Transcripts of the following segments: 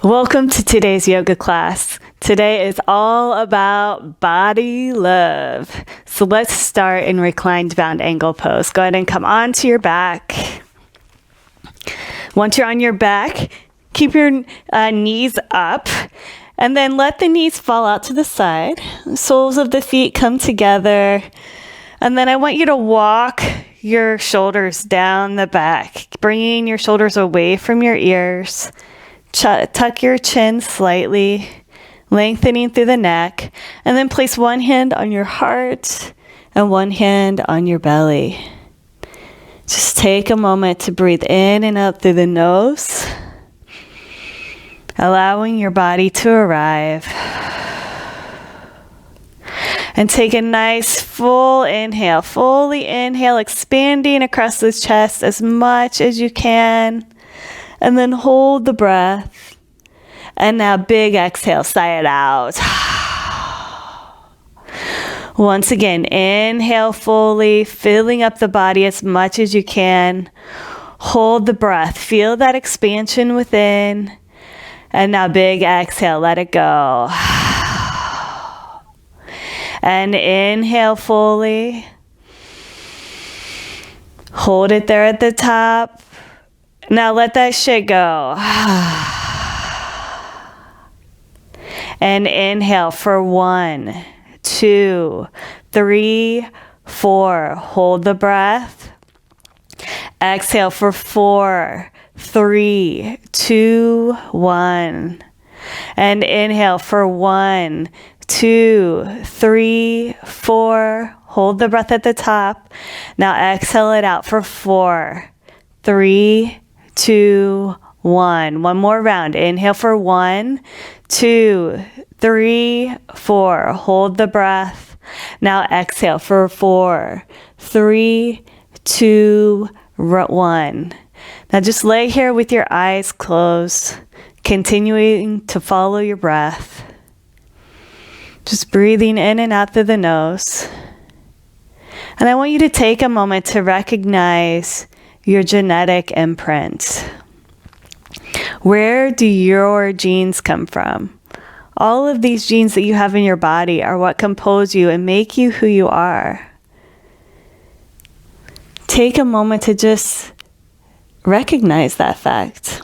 Welcome to today's yoga class. Today is all about body love. So let's start in reclined bound angle pose. Go ahead and come onto your back. Once you're on your back, keep your knees up and then let the knees fall out to the side. The soles of the feet come together. And then I want you to walk your shoulders down the back, bringing your shoulders away from your ears. Tuck your chin slightly, lengthening through the neck, and then place one hand on your heart and one hand on your belly. Just take a moment to breathe in and out through the nose, allowing your body to arrive. And take a nice full inhale, fully inhale, expanding across the chest as much as you can. And then hold the breath. And now big exhale, sigh it out. Once again, inhale fully, filling up the body as much as you can. Hold the breath. Feel that expansion within. And now big exhale, let it go. And inhale fully. Hold it there at the top. Now let that shit go. And inhale for 1, 2, 3, 4. Hold the breath. Exhale for 4, 3, 2, 1. And inhale for 1, 2, 3, 4. Hold the breath at the top. Now exhale it out for 4, 3, 2, 1. One more round. Inhale for 1, 2, 3, 4. Hold the breath. Now exhale for 4, 3, 2, 1. Now just lay here with your eyes closed, continuing to follow your breath. Just breathing in and out through the nose. And I want you to take a moment to recognize your genetic imprint. Where do your genes come from? All of these genes that you have in your body are what compose you and make you who you are. Take a moment to just recognize that fact.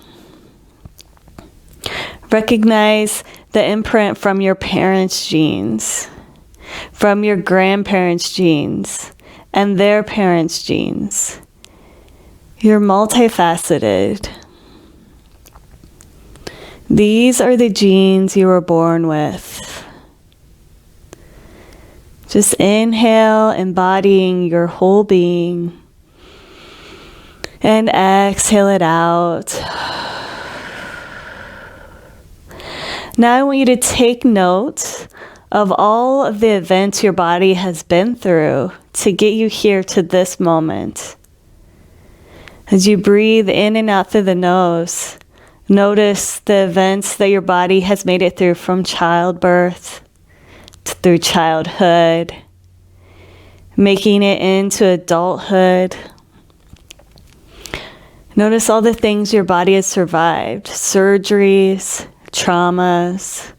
Recognize the imprint from your parents' genes, from your grandparents' genes, and their parents' genes. You're multifaceted. These are the genes you were born with. Just inhale, embodying your whole being. And exhale it out. Now I want you to take note of all of the events your body has been through to get you here to this moment. As you breathe in and out through the nose, notice the events that your body has made it through from childbirth through childhood, making it into adulthood. Notice all the things your body has survived, surgeries, traumas,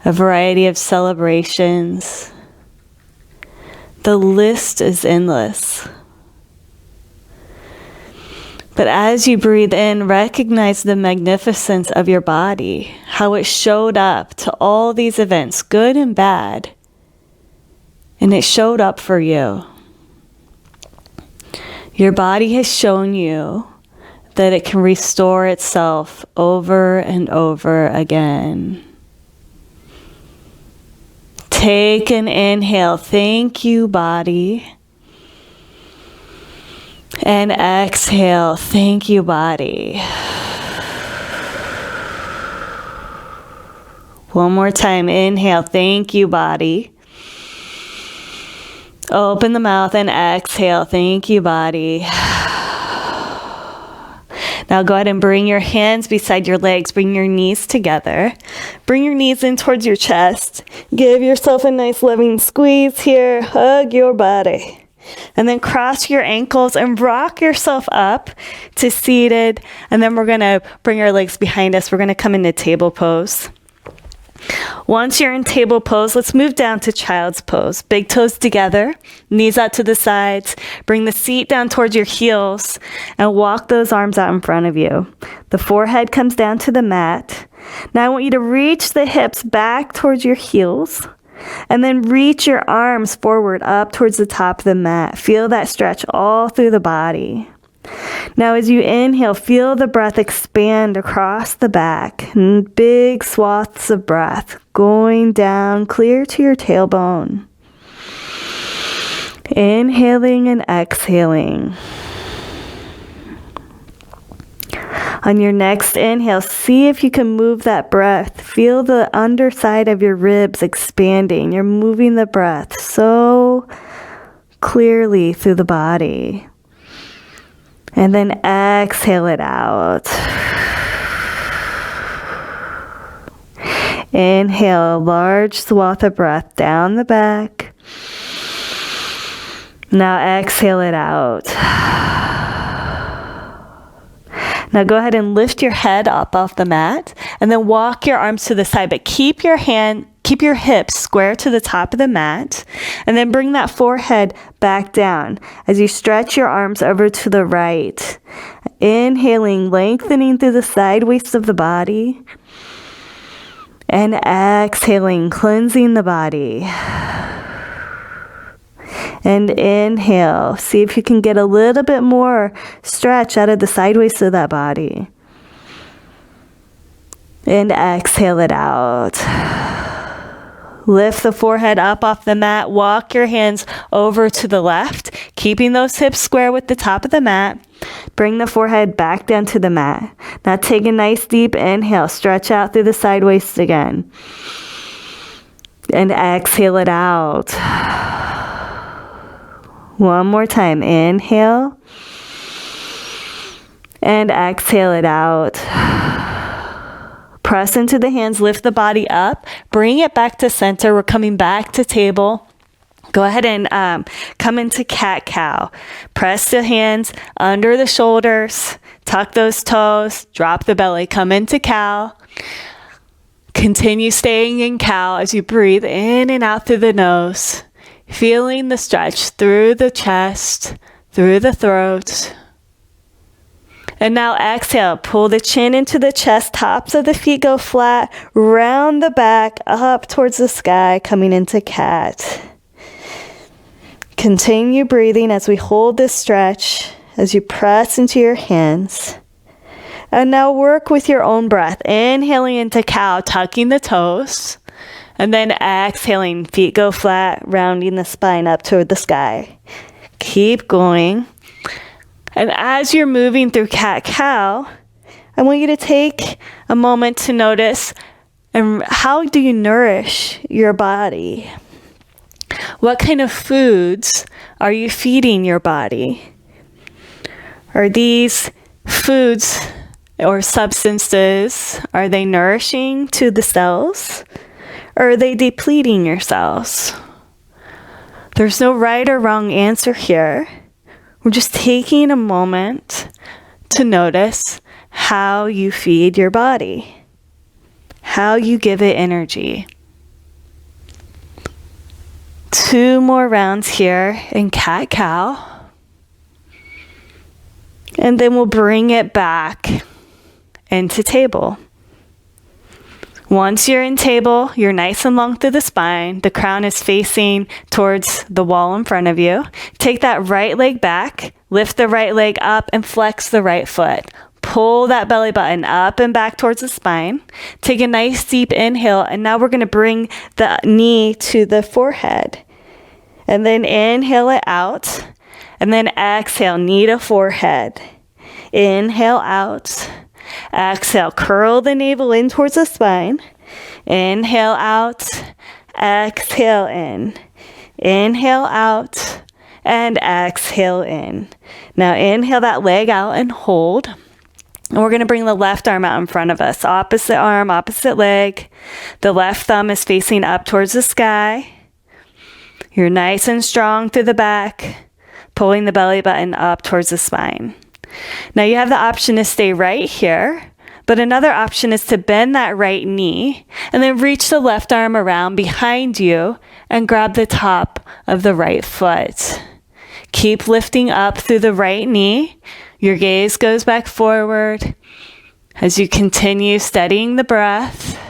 a variety of celebrations. The list is endless. But as you breathe in, recognize the magnificence of your body, how it showed up to all these events, good and bad. And it showed up for you. Your body has shown you that it can restore itself over and over again. Take an inhale. Thank you, body. And exhale. Thank you, body. One more time. Inhale. Thank you, body. Open the mouth and exhale. Thank you, body. Now go ahead and bring your hands beside your legs. Bring your knees together. Bring your knees in towards your chest. Give yourself a nice loving squeeze here. Hug your body. And then cross your ankles and rock yourself up to seated. And then we're going to bring our legs behind us. We're going to come into table pose. Once you're in table pose, let's move down to child's pose. Big toes together, knees out to the sides. Bring the seat down towards your heels and walk those arms out in front of you. The forehead comes down to the mat. Now I want you to reach the hips back towards your heels and then reach your arms forward up towards the top of the mat. Feel that stretch all through the body. Now as you inhale, feel the breath expand across the back. Big swaths of breath going down clear to your tailbone. Inhaling and exhaling. On your next inhale, see if you can move that breath. Feel the underside of your ribs expanding. You're moving the breath so clearly through the body. And then exhale it out. Inhale a large swath of breath down the back. Now exhale it out. Now go ahead and lift your head up off the mat and then walk your arms to the side, but keep your hips square to the top of the mat, and then bring that forehead back down as you stretch your arms over to the right. Inhaling, lengthening through the side waist of the body, and exhaling, cleansing the body. And inhale, see if you can get a little bit more stretch out of the side waist of that body. And exhale it out. Lift the forehead up off the mat. Walk your hands over to the left, keeping those hips square with the top of the mat. Bring the forehead back down to the mat. Now take a nice deep inhale. Stretch out through the side waist again. And exhale it out. One more time. Inhale. And exhale it out. Press into the hands, lift the body up, bring it back to center. We're coming back to table. Go ahead and come into cat-cow. Press the hands under the shoulders, tuck those toes, drop the belly, come into cow. Continue staying in cow as you breathe in and out through the nose, feeling the stretch through the chest, through the throat. And now exhale, pull the chin into the chest, tops of the feet go flat, round the back, up towards the sky, coming into cat. Continue breathing as we hold this stretch, as you press into your hands. And now work with your own breath, inhaling into cow, tucking the toes, and then exhaling, feet go flat, rounding the spine up toward the sky. Keep going. And as you're moving through cat-cow, I want you to take a moment to notice how do you nourish your body? What kind of foods are you feeding your body? Are these foods or substances, are they nourishing to the cells? Or are they depleting your cells? There's no right or wrong answer here. We're just taking a moment to notice how you feed your body, how you give it energy. 2 more rounds here in cat-cow. And then we'll bring it back into table. Once you're in table, you're nice and long through the spine. The crown is facing towards the wall in front of you. Take that right leg back, lift the right leg up, and flex the right foot. Pull that belly button up and back towards the spine. Take a nice deep inhale, and now we're going to bring the knee to the forehead. And then inhale it out, and then exhale, knee to forehead. Inhale out. Exhale, curl the navel in towards the spine. Inhale out, exhale in. Inhale out, and exhale in. Now inhale that leg out and hold. And we're going to bring the left arm out in front of us. Opposite arm, opposite leg. The left thumb is facing up towards the sky. You're nice and strong through the back. pulling the belly button up towards the spine. Now you have the option to stay right here, but another option is to bend that right knee and then reach the left arm around behind you and grab the top of the right foot. Keep lifting up through the right knee. Your gaze goes back forward as you continue steadying the breath.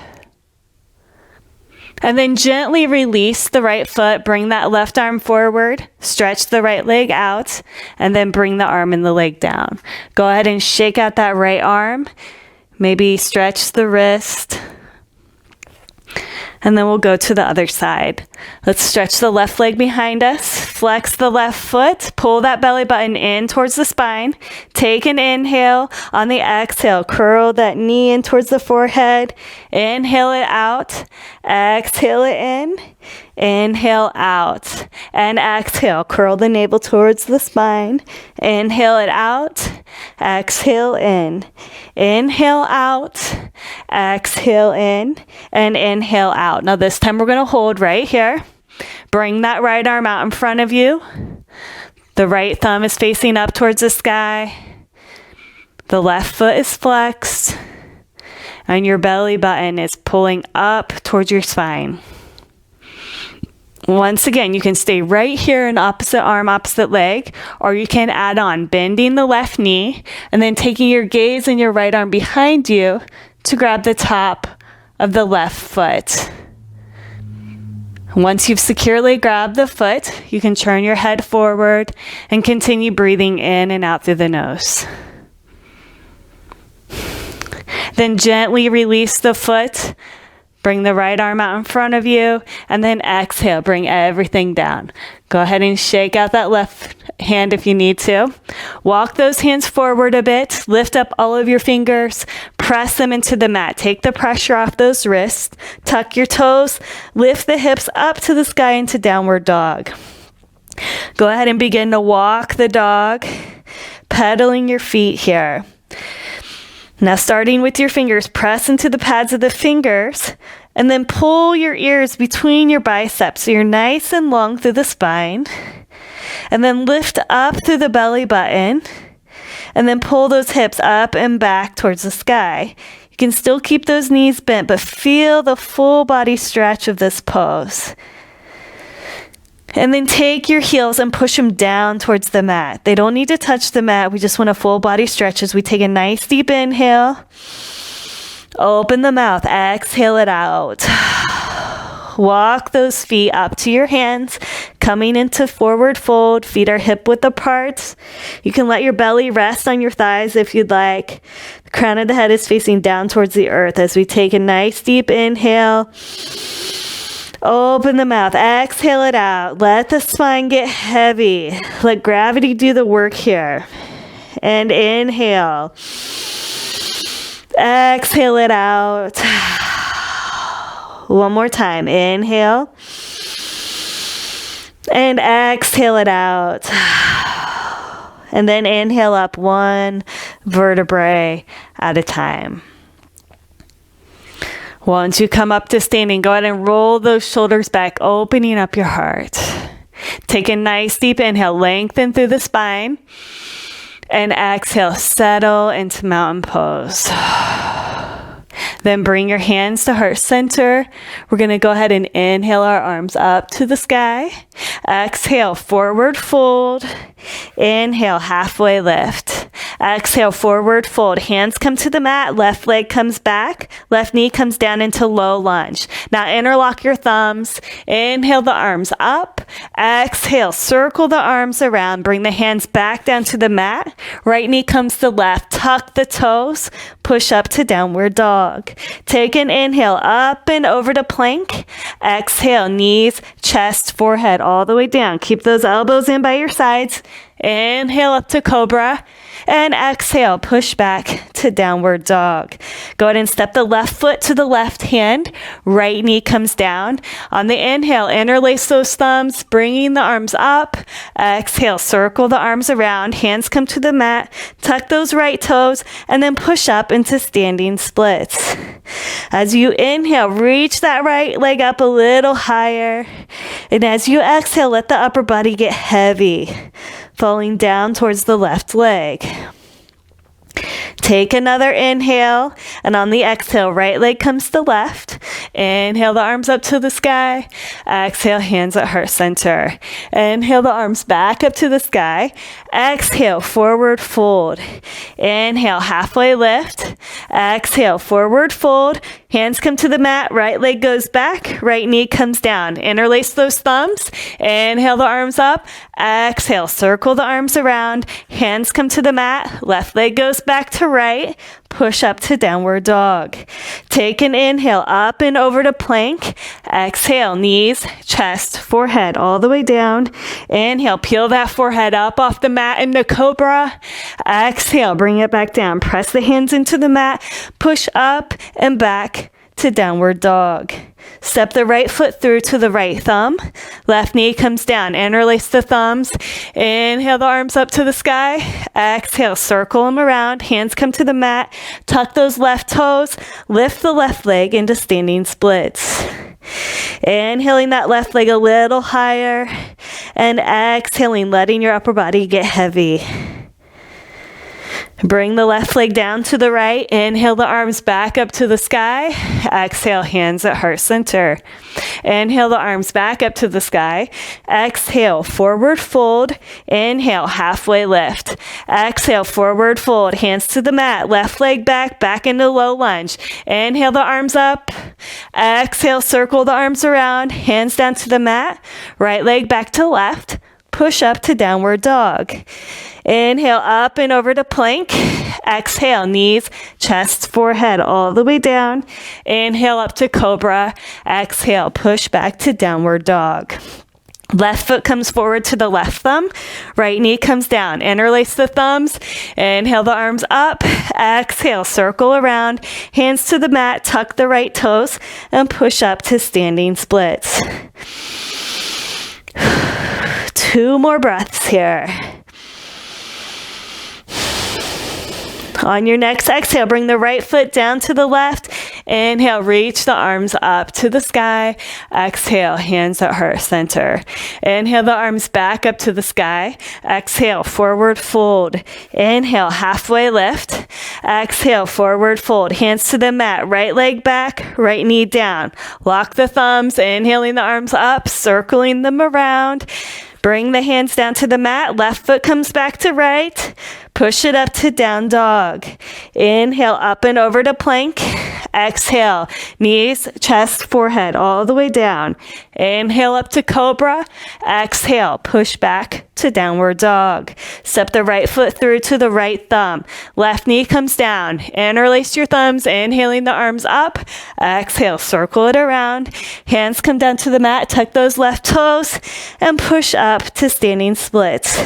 And then gently release the right foot, bring that left arm forward, stretch the right leg out, and then bring the arm and the leg down. Go ahead and shake out that right arm, maybe stretch the wrist, and then we'll go to the other side. Let's stretch the left leg behind us, flex the left foot, pull that belly button in towards the spine. Take an inhale. On the exhale, curl that knee in towards the forehead. Inhale it out. Exhale it in. Inhale out. And exhale, curl the navel towards the spine. Inhale it out. Exhale in. Inhale out. Exhale in. And inhale out. Now this time we're going to hold right here. Bring that right arm out in front of you. The right thumb is facing up towards the sky. The left foot is flexed. And your belly button is pulling up towards your spine. Once again, you can stay right here in opposite arm, opposite leg, or you can add on bending the left knee and then taking your gaze and your right arm behind you to grab the top of the left foot. Once you've securely grabbed the foot, you can turn your head forward and continue breathing in and out through the nose. Then gently release the foot. Bring the right arm out in front of you, and then exhale, bring everything down. Go ahead and shake out that left hand if you need to. Walk those hands forward a bit, lift up all of your fingers, press them into the mat. Take the pressure off those wrists, tuck your toes, lift the hips up to the sky into downward dog. Go ahead and begin to walk the dog, pedaling your feet here. Now starting with your fingers, press into the pads of the fingers and then pull your ears between your biceps so you're nice and long through the spine. And then lift up through the belly button and then pull those hips up and back towards the sky. You can still keep those knees bent, but feel the full body stretch of this pose. And then take your heels and push them down towards the mat. They don't need to touch the mat. We just want a full body stretch as we take a nice deep inhale. Open the mouth. Exhale it out. Walk those feet up to your hands, coming into forward fold. Feet are hip width apart. You can let your belly rest on your thighs if you'd like. The crown of the head is facing down towards the earth as we take a nice deep inhale. Open the mouth. Exhale it out. Let the spine get heavy. Let gravity do the work here. And inhale. Exhale it out. One more time. Inhale. And exhale it out. And then inhale up one vertebrae at a time. Once you come up to standing, go ahead and roll those shoulders back, opening up your heart. Take a nice deep inhale, lengthen through the spine. And exhale, settle into mountain pose. Then bring your hands to heart center. We're going to go ahead and inhale our arms up to the sky. Exhale, forward fold. Inhale, halfway lift. Exhale, forward fold. Hands come to the mat. Left leg comes back. Left knee comes down into low lunge. Now interlock your thumbs. Inhale the arms up. Exhale, circle the arms around. Bring the hands back down to the mat. Right knee comes to left. Tuck the toes. Push up to downward dog. Take an inhale up and over to plank. Exhale, knees, chest, forehead, all the way down. Keep those elbows in by your sides. Inhale up to cobra. And exhale, push back to downward dog. Go ahead and step the left foot to the left hand. Right knee comes down. On the inhale, interlace those thumbs, bringing the arms up. Exhale, circle the arms around. Hands come to the mat. Tuck those right toes and then push up into standing splits. As you inhale, reach that right leg up a little higher. And as you exhale, let the upper body get heavy. falling down towards the left leg. Take another inhale, and on the exhale, right leg comes to left. Inhale the arms up to the sky. Exhale, hands at heart center. Inhale the arms back up to the sky. Exhale, forward fold. Inhale, halfway lift. Exhale, forward fold. Hands come to the mat, right leg goes back, right knee comes down. Interlace those thumbs. Inhale the arms up. Exhale, circle the arms around. Hands come to the mat, left leg goes back to right. Push up to downward dog. Take an inhale up and over to plank. Exhale, knees, chest, forehead all the way down. Inhale, peel that forehead up off the mat into cobra. Exhale, bring it back down. Press the hands into the mat. Push up and back to downward dog. Step the right foot through to the right thumb. Left knee comes down. Interlace the thumbs. Inhale the arms up to the sky. Exhale, circle them around. Hands come to the mat. Tuck those left toes. Lift the left leg into standing splits. Inhaling that left leg a little higher. And exhaling, letting your upper body get heavy. Bring the left leg down to the right. Inhale the arms back up to the sky. Exhale, hands at heart center. Inhale the arms back up to the sky. Exhale, forward fold. Inhale, halfway lift. Exhale, forward fold. Hands to the mat. Left leg back, back into low lunge. Inhale the arms up. Exhale, circle the arms around. Hands down to the mat. Right leg back to left. Push up to downward dog. Inhale up and over to plank. Exhale, knees, chest, forehead all the way down. Inhale up to cobra. Exhale, push back to downward dog. Left foot comes forward to the left thumb. Right knee comes down. Interlace the thumbs. Inhale the arms up. Exhale, circle around. Hands to the mat. Tuck the right toes and push up to standing splits. 2 more breaths here. On your next exhale, bring the right foot down to the left. Inhale, reach the arms up to the sky. Exhale, hands at heart center. Inhale the arms back up to the sky. Exhale, forward fold. Inhale, halfway lift. Exhale, forward fold. Hands to the mat. Right leg back, right knee down. Lock the thumbs. Inhaling the arms up, circling them around. Bring the hands down to the mat. Left foot comes back to right. Push it up to down dog. Inhale up and over to plank. Exhale, knees, chest, forehead all the way down. Inhale up to cobra. Exhale, push back to downward dog. Step the right foot through to the right thumb. Left knee comes down. Interlace your thumbs, inhaling the arms up. Exhale, circle it around. Hands come down to the mat. Tuck those left toes and push up to standing splits.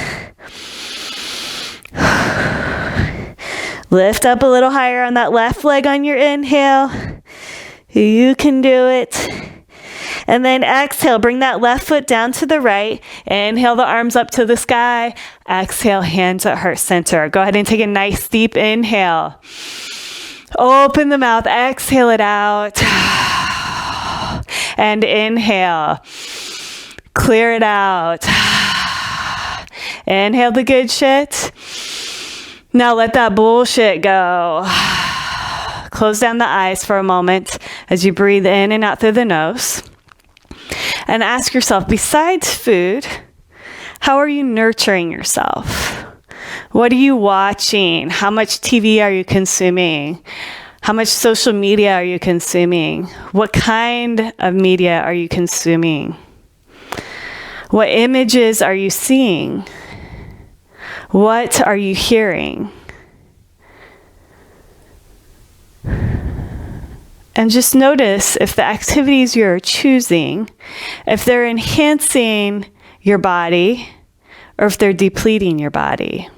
Lift up a little higher on that left leg on your inhale. You can do it. And then exhale, bring that left foot down to the right. Inhale the arms up to the sky. Exhale, hands at heart center. Go ahead and take a nice deep inhale. Open the mouth, exhale it out. And inhale. Clear it out. Inhale the good shit. Now let that bullshit go. Close down the eyes for a moment as you breathe in and out through the nose. And ask yourself, besides food, how are you nurturing yourself? What are you watching? How much TV are you consuming? How much social media are you consuming? What kind of media are you consuming? What images are you seeing? What are you hearing? And just notice if the activities you're choosing, if they're enhancing your body or if they're depleting your body.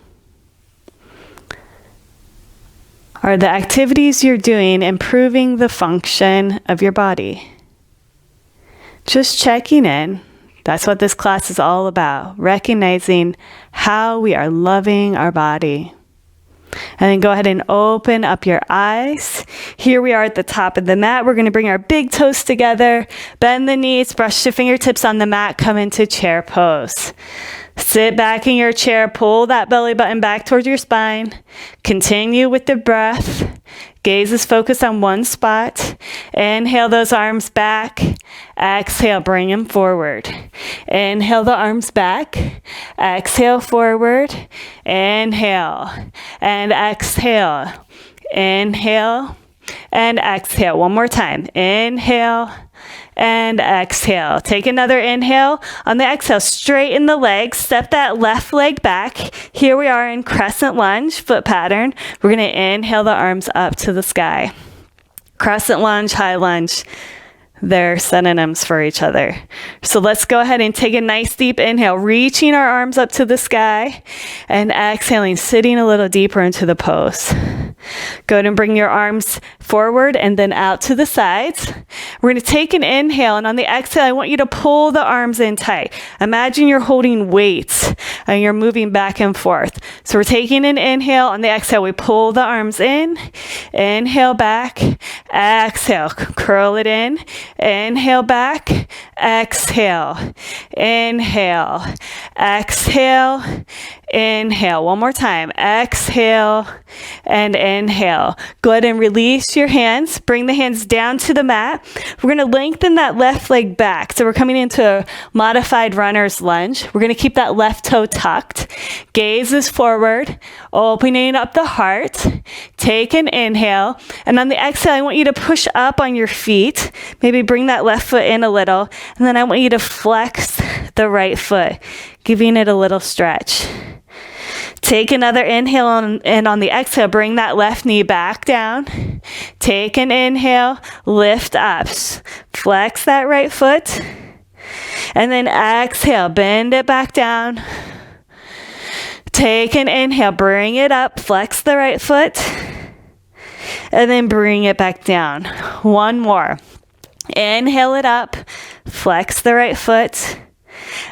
Are the activities you're doing improving the function of your body? Just checking in. That's what this class is all about, recognizing how we are loving our body. And then go ahead and open up your eyes. Here we are at the top of the mat. We're going to bring our big toes together, bend the knees, brush the fingertips on the mat, come into chair pose. Sit back in your chair, pull that belly button back towards your spine. Continue with the breath. Gaze is focused on one spot. Inhale those arms back. Exhale, bring them forward. Inhale the arms back. Exhale forward. Inhale and exhale. Inhale and exhale. One more time. Inhale and exhale. Take another inhale. On the exhale, straighten the legs. Step that left leg back. Here we are in crescent lunge, foot pattern. We're going to inhale the arms up to the sky. Crescent lunge, high lunge. They're synonyms for each other. So let's go ahead and take a nice deep inhale, reaching our arms up to the sky and exhaling, sitting a little deeper into the pose. Go ahead and bring your arms forward and then out to the sides. We're going to take an inhale, and on the exhale, I want you to pull the arms in tight. Imagine you're holding weights and you're moving back and forth. So we're taking an inhale. On the exhale, we pull the arms in. Inhale back. Exhale. Curl it in. Inhale back. Exhale. Inhale. Exhale. Inhale. One more time. Exhale and inhale. Go ahead and release your hands. Bring the hands down to the mat. We're going to lengthen that left leg back. So we're coming into a modified runner's lunge. We're going to keep that left toe tucked. Gaze is forward, opening up the heart. Take an inhale. And on the exhale, I want you to push up on your feet. Maybe bring that left foot in a little. And then I want you to flex the right foot, giving it a little stretch. Take another inhale and on the exhale, bring that left knee back down. Take an inhale, lift up, flex that right foot. And then exhale, bend it back down. Take an inhale, bring it up, flex the right foot. And then bring it back down. One more. Inhale it up, flex the right foot.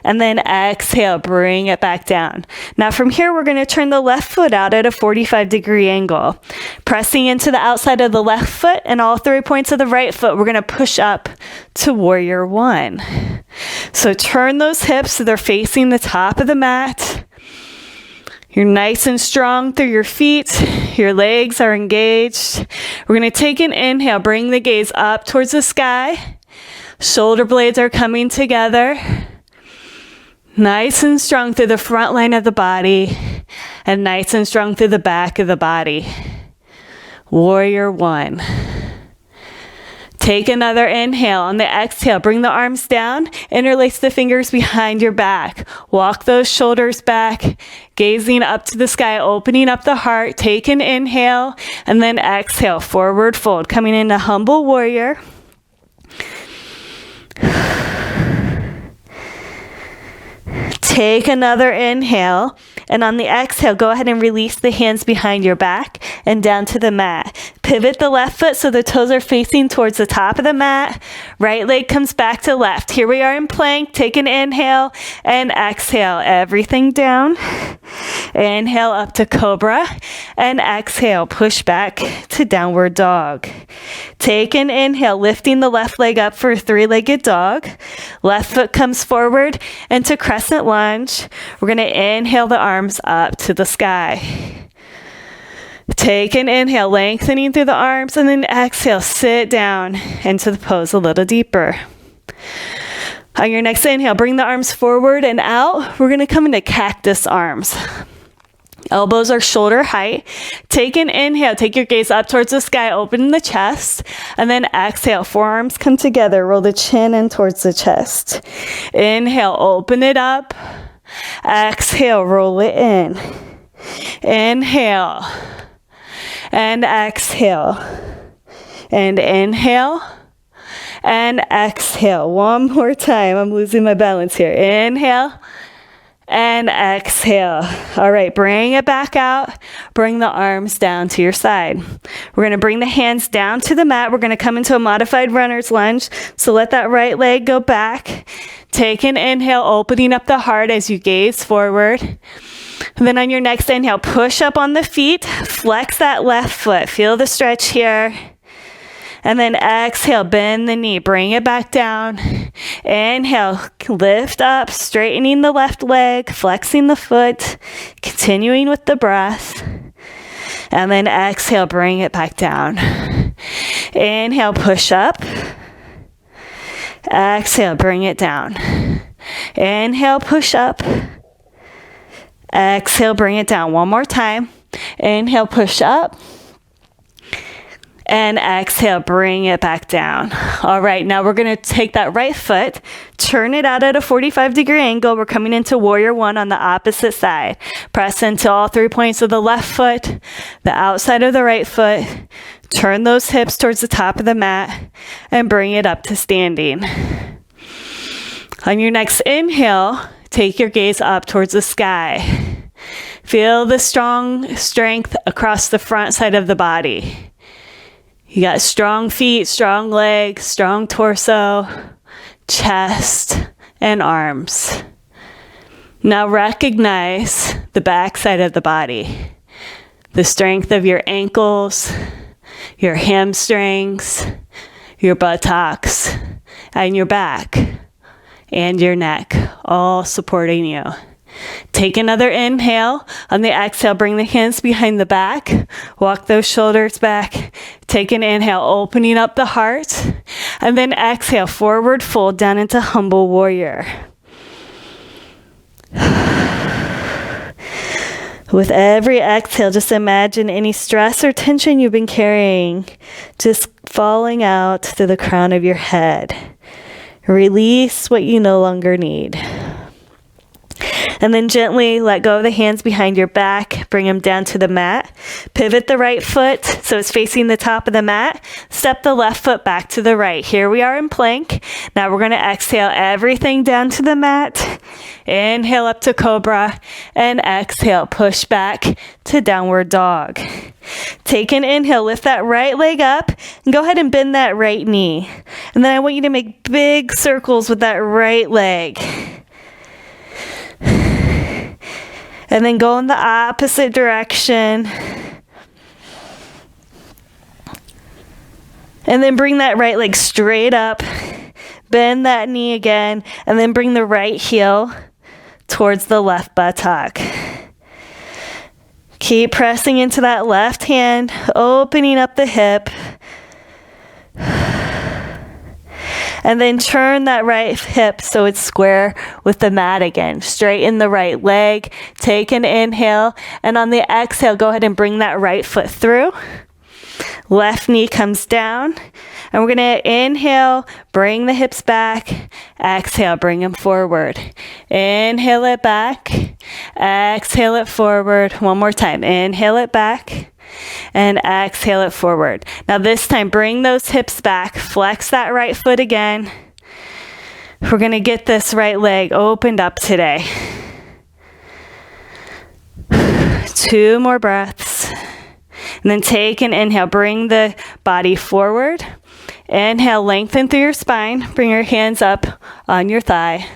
And then exhale, bring it back down. Now from here, we're going to turn the left foot out at a 45-degree angle. Pressing into the outside of the left foot and all 3 points of the right foot, we're going to push up to warrior one. So turn those hips so they're facing the top of the mat. You're nice and strong through your feet. Your legs are engaged. We're going to take an inhale, bring the gaze up towards the sky. Shoulder blades are coming together. Nice and strong through the front line of the body and nice and strong through the back of the body. Warrior one. Take another inhale. On the exhale, bring the arms down, interlace the fingers behind your back. Walk those shoulders back, gazing up to the sky, opening up the heart. Take an inhale and then exhale, forward fold, coming into humble warrior. Take another inhale, and on the exhale, go ahead and release the hands behind your back and down to the mat. Pivot the left foot so the toes are facing towards the top of the mat. Right leg comes back to left. Here we are in plank. Take an inhale and exhale. Everything down. Inhale up to cobra and exhale. Push back to downward dog. Take an inhale, lifting the left leg up for a three-legged dog. Left foot comes forward into crescent lunge. We're going to inhale the arms up to the sky. Take an inhale, lengthening through the arms, and then exhale, sit down into the pose a little deeper. On your next inhale, bring the arms forward and out. We're going to come into cactus arms. Elbows are shoulder height. Take an inhale, take your gaze up towards the sky, open the chest, and then exhale, forearms come together, roll the chin in towards the chest. Inhale, open it up. Exhale, roll it in. Inhale. And exhale, and inhale, and exhale. One more time. I'm losing my balance here. Inhale, and exhale. All right, bring it back out. Bring the arms down to your side. We're going to bring the hands down to the mat. We're going to come into a modified runner's lunge. So let that right leg go back. Take an inhale, opening up the heart as you gaze forward. And then on your next inhale, push up on the feet, flex that left foot. Feel the stretch here. And then exhale, bend the knee, bring it back down. Inhale, lift up, straightening the left leg, flexing the foot, continuing with the breath. And then exhale, bring it back down. Inhale, push up. Exhale, bring it down. Inhale, push up. Exhale, bring it down. One more time. Inhale, push up. And exhale, bring it back down. All right, now we're gonna take that right foot, turn it out at a 45-degree angle. We're coming into warrior one on the opposite side. Press into all 3 points of the left foot, the outside of the right foot. Turn those hips towards the top of the mat and bring it up to standing. On your next inhale, take your gaze up towards the sky. Feel the strong strength across the front side of the body. You got strong feet, strong legs, strong torso, chest, and arms. Now recognize the back side of the body. The strength of your ankles, your hamstrings, your buttocks, and your back, and your neck, all supporting you. Take another inhale. On the exhale, bring the hands behind the back. Walk those shoulders back. Take an inhale, opening up the heart. And then exhale, forward fold down into humble warrior. With every exhale, just imagine any stress or tension you've been carrying just falling out to the crown of your head. Release what you no longer need. And then gently let go of the hands behind your back. Bring them down to the mat. Pivot the right foot so it's facing the top of the mat. Step the left foot back to the right. Here we are in plank. Now we're going to exhale everything down to the mat. Inhale up to cobra. And exhale, push back to downward dog. Take an inhale, lift that right leg up. And go ahead and bend that right knee. And then I want you to make big circles with that right leg. And then go in the opposite direction. And then bring that right leg straight up. Bend that knee again. And then bring the right heel towards the left buttock. Keep pressing into that left hand, opening up the hip. And then turn that right hip so it's square with the mat again. Straighten the right leg. Take an inhale. And on the exhale, go ahead and bring that right foot through. Left knee comes down. And we're going to inhale, bring the hips back. Exhale, bring them forward. Inhale it back. Exhale it forward. One more time. Inhale it back. And exhale it forward. Now this time, bring those hips back. Flex that right foot again. We're going to get this right leg opened up today. 2 more breaths. And then take an inhale. Bring the body forward. Inhale, lengthen through your spine. Bring your hands up on your thigh.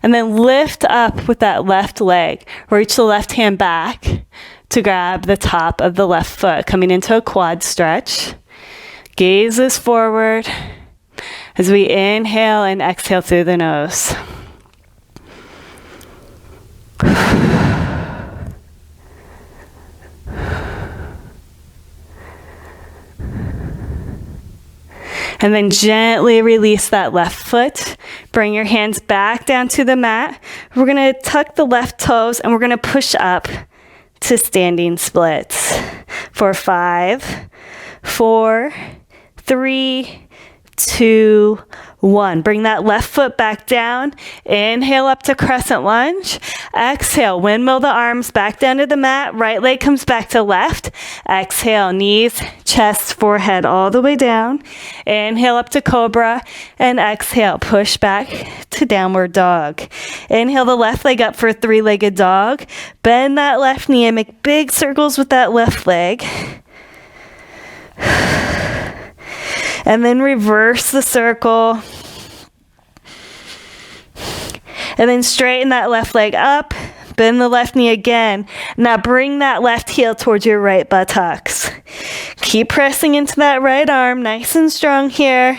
And then lift up with that left leg. Reach the left hand back to grab the top of the left foot, coming into a quad stretch. Gaze is forward as we inhale and exhale through the nose. And then gently release that left foot. Bring your hands back down to the mat. We're going to tuck the left toes and we're going to push up to standing splits for 5, 4, 3, 2, 1. Bring that left foot back down. Inhale up to crescent lunge. Exhale, windmill the arms back down to the mat. Right leg comes back to left. Exhale, knees, chest, forehead all the way down. Inhale up to cobra. And exhale, push back to downward dog. Inhale the left leg up for a 3-legged dog. Bend that left knee and make big circles with that left leg. And then reverse the circle. And then straighten that left leg up. Bend the left knee again. Now bring that left heel towards your right buttocks. Keep pressing into that right arm, nice and strong here.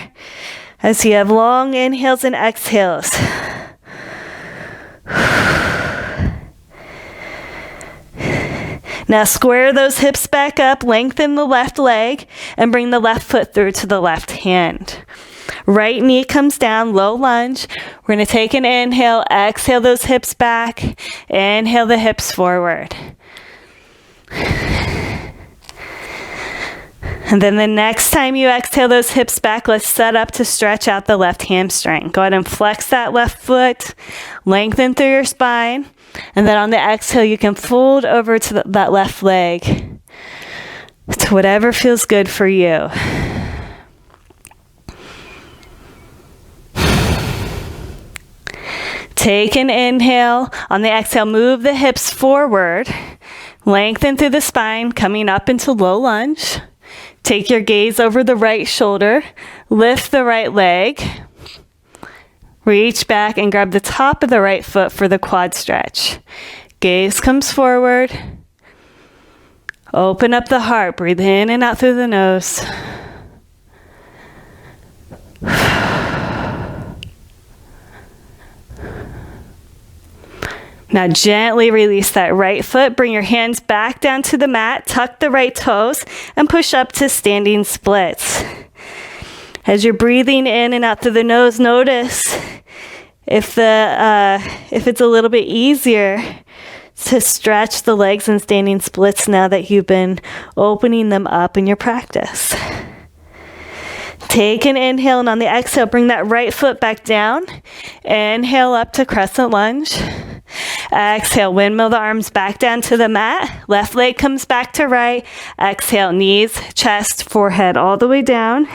As you have long inhales and exhales. Now square those hips back up, lengthen the left leg, and bring the left foot through to the left hand. Right knee comes down, low lunge. We're going to take an inhale, exhale those hips back, inhale the hips forward. And then the next time you exhale those hips back, let's set up to stretch out the left hamstring. Go ahead and flex that left foot, lengthen through your spine, and then on the exhale, you can fold over to that left leg to whatever feels good for you. Take an inhale. On the exhale, move the hips forward, lengthen through the spine, coming up into low lunge. Take your gaze over the right shoulder, lift the right leg, reach back and grab the top of the right foot for the quad stretch. Gaze comes forward, open up the heart, breathe in and out through the nose. Now gently release that right foot, bring your hands back down to the mat, tuck the right toes, and push up to standing splits. As you're breathing in and out through the nose, notice if it's a little bit easier to stretch the legs in standing splits now that you've been opening them up in your practice. Take an inhale, and on the exhale, bring that right foot back down. Inhale up to crescent lunge. Exhale, windmill the arms back down to the mat. Left leg comes back to right. Exhale, knees, chest, forehead all the way down.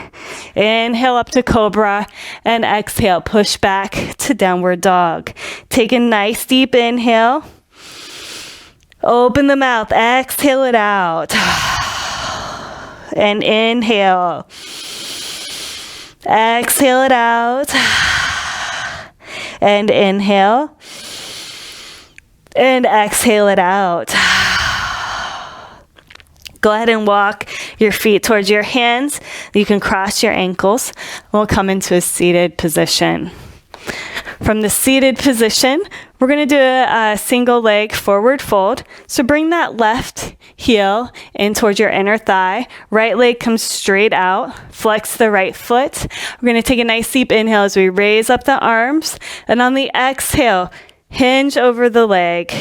Inhale up to cobra. And exhale, push back to downward dog. Take a nice deep inhale. Open the mouth. Exhale it out. And inhale. Exhale it out. And inhale. And exhale it out. Go ahead and walk your feet towards your hands. You can cross your ankles. We'll come into a seated position. From the seated position, we're going to do a single leg forward fold. So bring that left heel in towards your inner thigh. Right leg comes straight out. Flex the right foot. We're going to take a nice deep inhale as we raise up the arms. And on the exhale, hinge over the leg.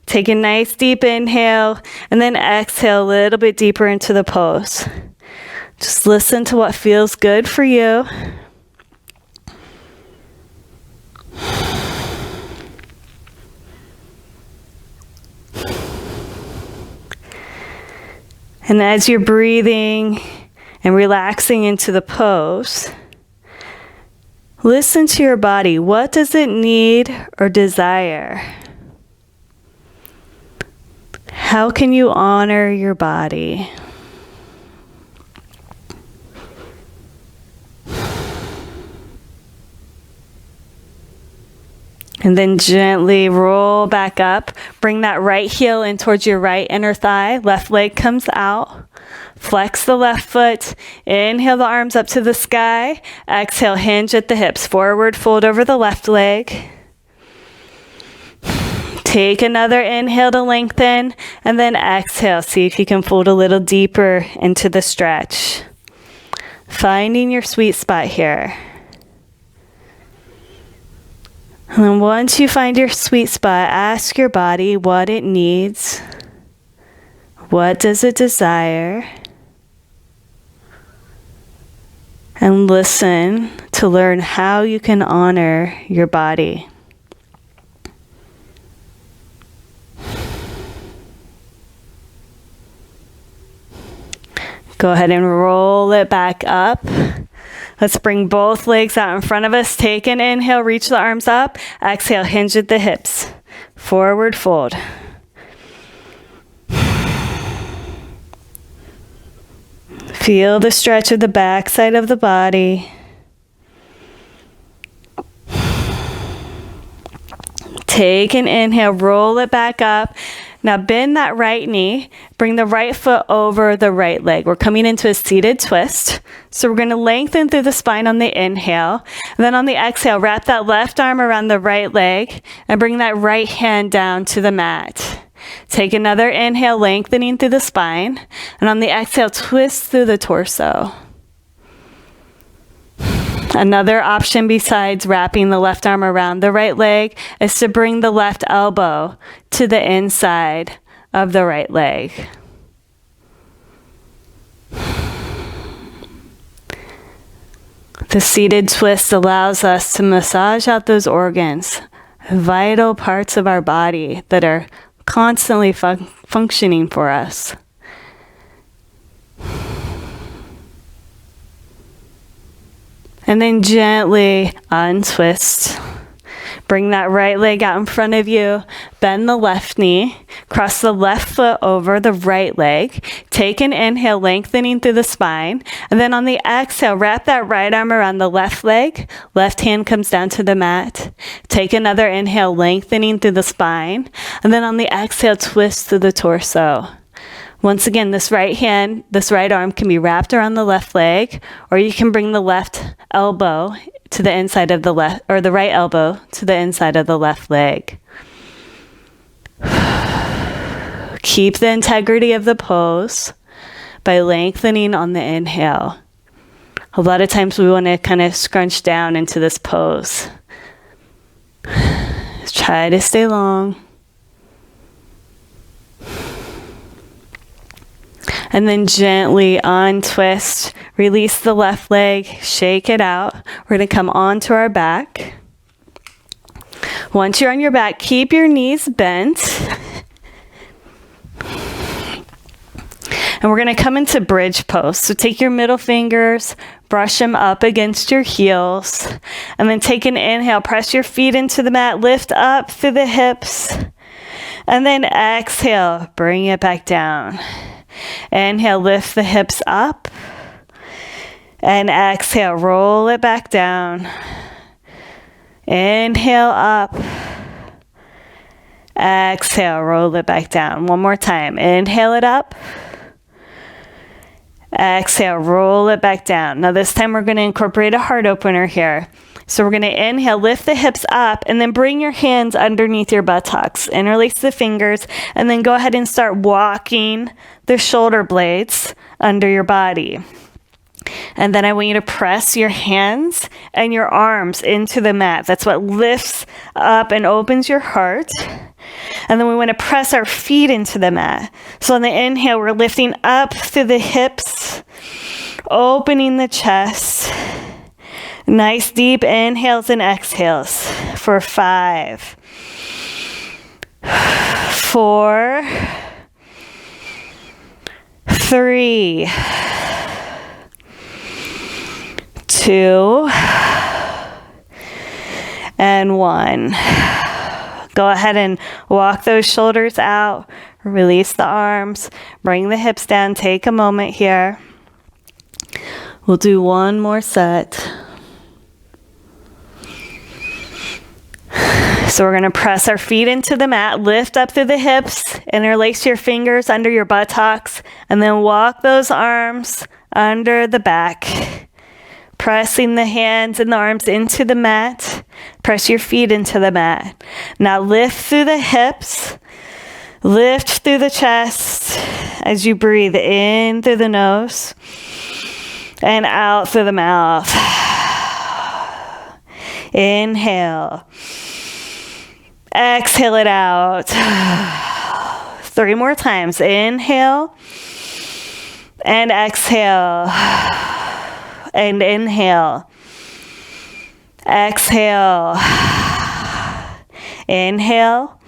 Take a nice deep inhale and then exhale a little bit deeper into the pose. Just listen to what feels good for you. And as you're breathing and relaxing into the pose, listen to your body. What does it need or desire? How can you honor your body? And then gently roll back up. Bring that right heel in towards your right inner thigh. Left leg comes out. Flex the left foot. Inhale the arms up to the sky. Exhale, hinge at the hips. Forward fold over the left leg. Take another inhale to lengthen. And then exhale. See if you can fold a little deeper into the stretch. Finding your sweet spot here. And then once you find your sweet spot, ask your body what it needs. What does it desire? And listen to learn how you can honor your body. Go ahead and roll it back up. Let's bring both legs out in front of us. Take an inhale, reach the arms up. Exhale, hinge at the hips. Forward fold. Feel the stretch of the back side of the body. Take an inhale, roll it back up. Now bend that right knee, bring the right foot over the right leg. We're coming into a seated twist. So we're going to lengthen through the spine on the inhale. And then on the exhale, wrap that left arm around the right leg and bring that right hand down to the mat. Take another inhale, lengthening through the spine. And on the exhale, twist through the torso. Another option besides wrapping the left arm around the right leg is to bring the left elbow to the inside of the right leg. The seated twist allows us to massage out those organs, vital parts of our body that are constantly functioning for us. And then gently untwist. Bring that right leg out in front of you. Bend the left knee. Cross the left foot over the right leg. Take an inhale, lengthening through the spine. And then on the exhale, wrap that right arm around the left leg. Left hand comes down to the mat. Take another inhale, lengthening through the spine. And then on the exhale, twist through the torso. Once again, this right arm can be wrapped around the left leg, or you can bring the left elbow to the inside of the left, or the right elbow to the inside of the left leg. Keep the integrity of the pose by lengthening on the inhale. A lot of times we want to kind of scrunch down into this pose. Try to stay long. And then gently untwist, release the left leg, shake it out. We're going to come onto our back. Once you're on your back, keep your knees bent. And we're going to come into bridge pose. So take your middle fingers, brush them up against your heels, and then take an inhale, press your feet into the mat, lift up through the hips, and then exhale, bring it back down. Inhale, lift the hips up, and exhale, roll it back down. Inhale up, exhale, roll it back down. One more time. Inhale it up, exhale, roll it back down. Now this time we're going to incorporate a heart opener here. So we're going to inhale, lift the hips up, and then bring your hands underneath your buttocks. Interlace the fingers, and then go ahead and start walking the shoulder blades under your body. And then I want you to press your hands and your arms into the mat. That's what lifts up and opens your heart. And then we want to press our feet into the mat. So on the inhale, we're lifting up through the hips, opening the chest. Nice deep inhales and exhales for 5, 4, 3, 2, and 1. Go ahead and walk those shoulders out, release the arms, bring the hips down, take a moment here. We'll do one more set. So we're going to press our feet into the mat, lift up through the hips, interlace your fingers under your buttocks, and then walk those arms under the back. Pressing the hands and the arms into the mat. Press your feet into the mat. Now lift through the hips, lift through the chest as you breathe in through the nose and out through the mouth. Inhale. Exhale it out. 3 more times. Inhale and exhale. And inhale. Exhale. Inhale.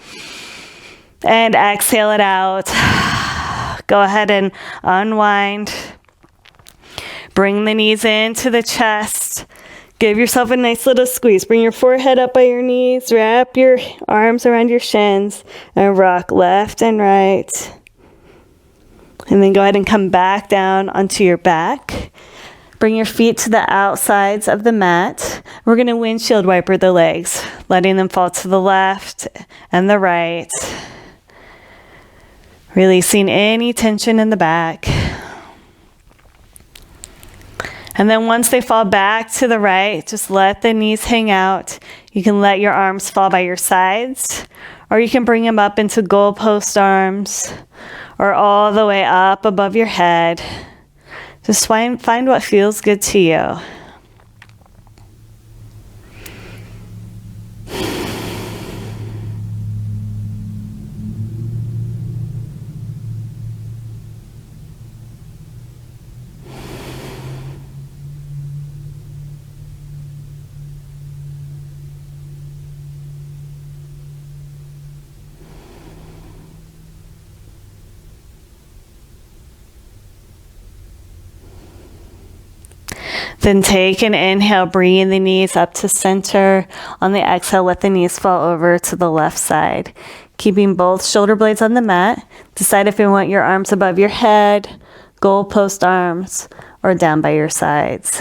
And exhale it out. Go ahead and unwind. Bring the knees into the chest. Give yourself a nice little squeeze. Bring your forehead up by your knees. Wrap your arms around your shins and rock left and right. And then go ahead and come back down onto your back. Bring your feet to the outsides of the mat. We're going to windshield wiper the legs, letting them fall to the left and the right. Releasing any tension in the back. And then once they fall back to the right, just let the knees hang out. You can let your arms fall by your sides, or you can bring them up into goalpost arms, or all the way up above your head. Just find what feels good to you. Then take an inhale, bringing the knees up to center. On the exhale, let the knees fall over to the left side. Keeping both shoulder blades on the mat. Decide if you want your arms above your head, goalpost arms, or down by your sides.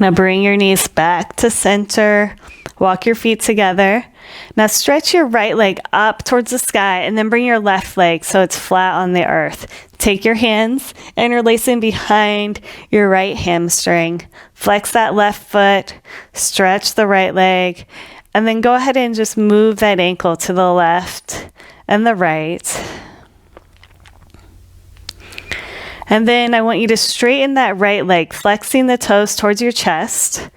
Now bring your knees back to center. Walk your feet together. Now stretch your right leg up towards the sky and then bring your left leg so it's flat on the earth. Take your hands, interlace them behind your right hamstring. Flex that left foot, stretch the right leg, and then go ahead and just move that ankle to the left and the right. And then I want you to straighten that right leg, flexing the toes towards your chest.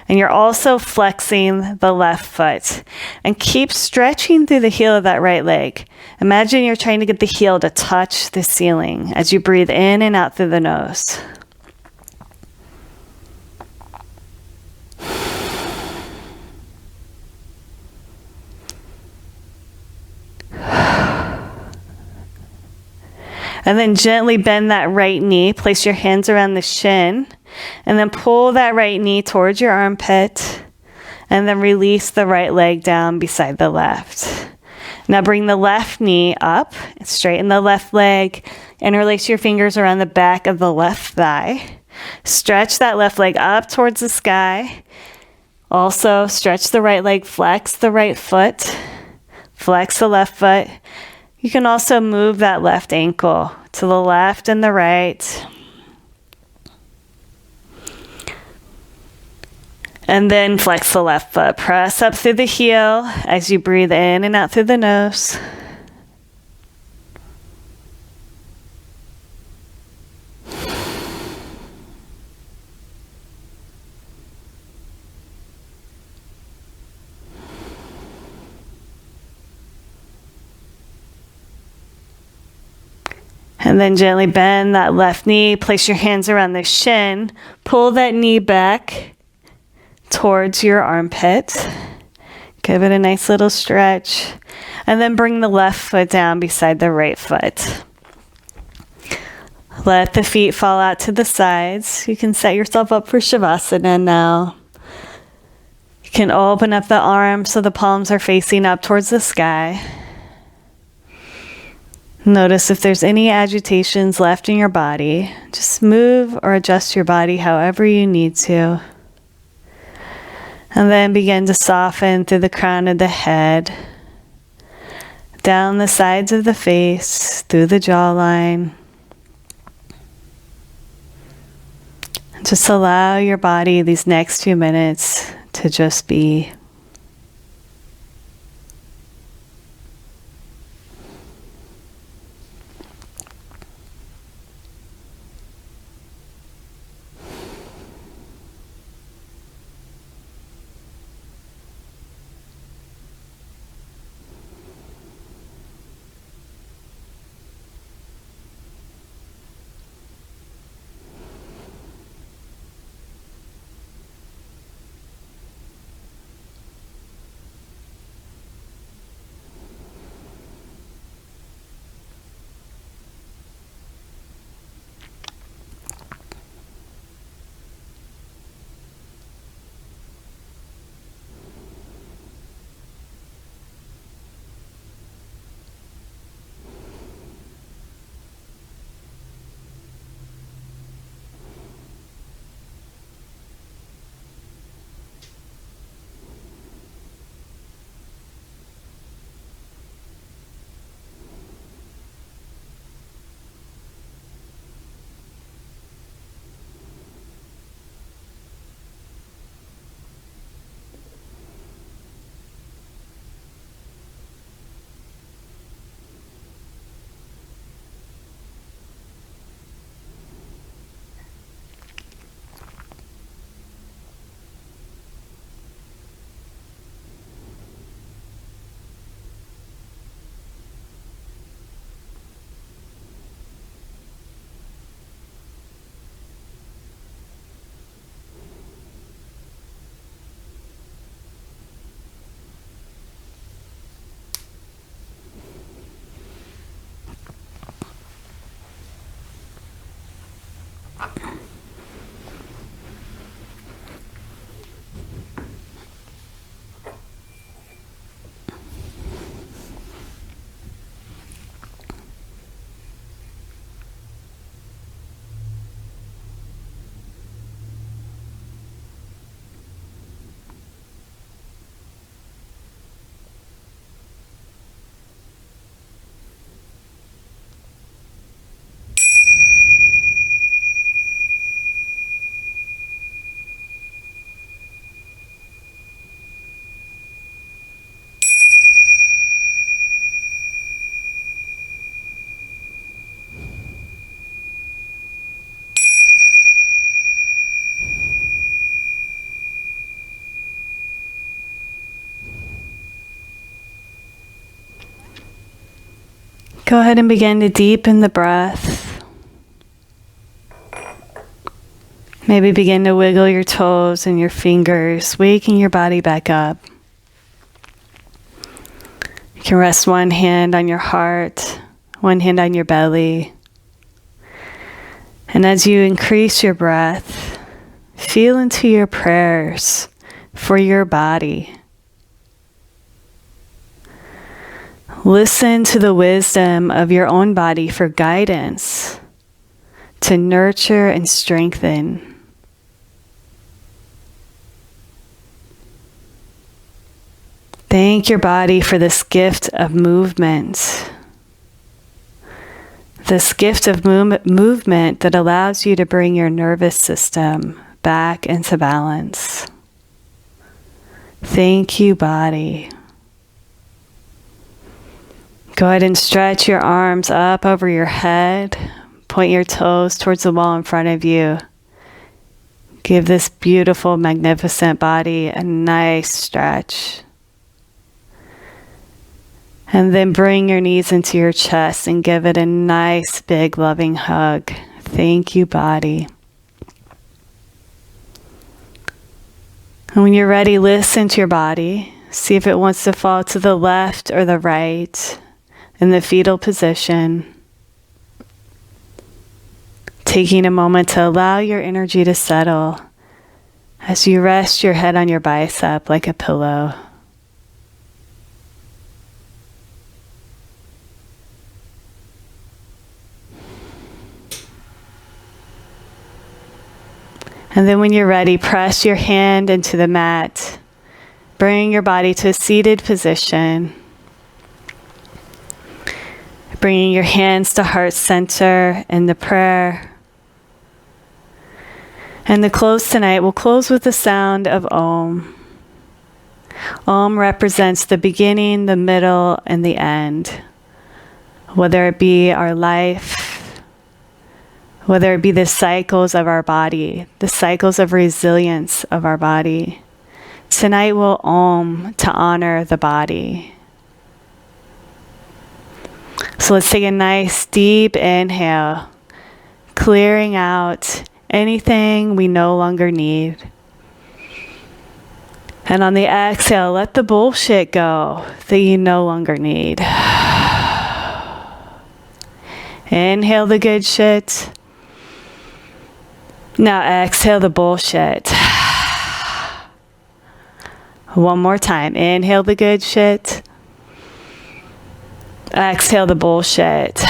And you're also flexing the left foot. And keep stretching through the heel of that right leg. Imagine you're trying to get the heel to touch the ceiling as you breathe in and out through the nose. And then gently bend that right knee. Place your hands around the shin. And then pull that right knee towards your armpit. And then release the right leg down beside the left. Now bring the left knee up. Straighten the left leg. Interlace your fingers around the back of the left thigh. Stretch that left leg up towards the sky. Also stretch the right leg. Flex the right foot. Flex the left foot. You can also move that left ankle to the left and the right. And then flex the left foot. Press up through the heel as you breathe in and out through the nose. And then gently bend that left knee. Place your hands around the shin. Pull that knee back towards your armpit. Give it a nice little stretch. And then bring the left foot down beside the right foot. Let the feet fall out to the sides. You can set yourself up for Shavasana now. You can open up the arms so the palms are facing up towards the sky. Notice if there's any agitations left in your body. Just move or adjust your body however you need to. And then begin to soften through the crown of the head, down the sides of the face, through the jawline. Just allow your body these next few minutes to just be. Go ahead and begin to deepen the breath. Maybe begin to wiggle your toes and your fingers, waking your body back up. You can rest one hand on your heart, one hand on your belly. And as you increase your breath, feel into your prayers for your body. Listen to the wisdom of your own body for guidance to nurture and strengthen. Thank your body for this gift of movement. This gift of movement that allows you to bring your nervous system back into balance. Thank you, body. Go ahead and stretch your arms up over your head. Point your toes towards the wall in front of you. Give this beautiful, magnificent body a nice stretch. And then bring your knees into your chest and give it a nice, big, loving hug. Thank you, body. And when you're ready, listen to your body. See if it wants to fall to the left or the right in the fetal position. Taking a moment to allow your energy to settle as you rest your head on your bicep like a pillow. And then when you're ready, press your hand into the mat. Bring your body to a seated position. Bringing your hands to heart center in the prayer. And the close tonight, we'll close with the sound of Om. Om represents the beginning, the middle, and the end. Whether it be our life, whether it be the cycles of our body, the cycles of resilience of our body. Tonight we'll Om to honor the body. So let's take a nice deep inhale, clearing out anything we no longer need. And on the exhale, let the bullshit go that you no longer need. Inhale the good shit. Now exhale the bullshit. One more time. Inhale the good shit. Exhale the bullshit.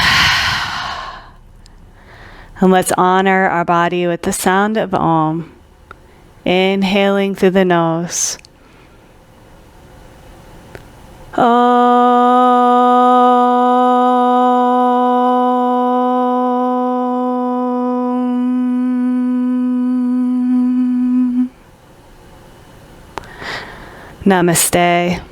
And let's honor our body with the sound of Om. Inhaling through the nose. Namaste.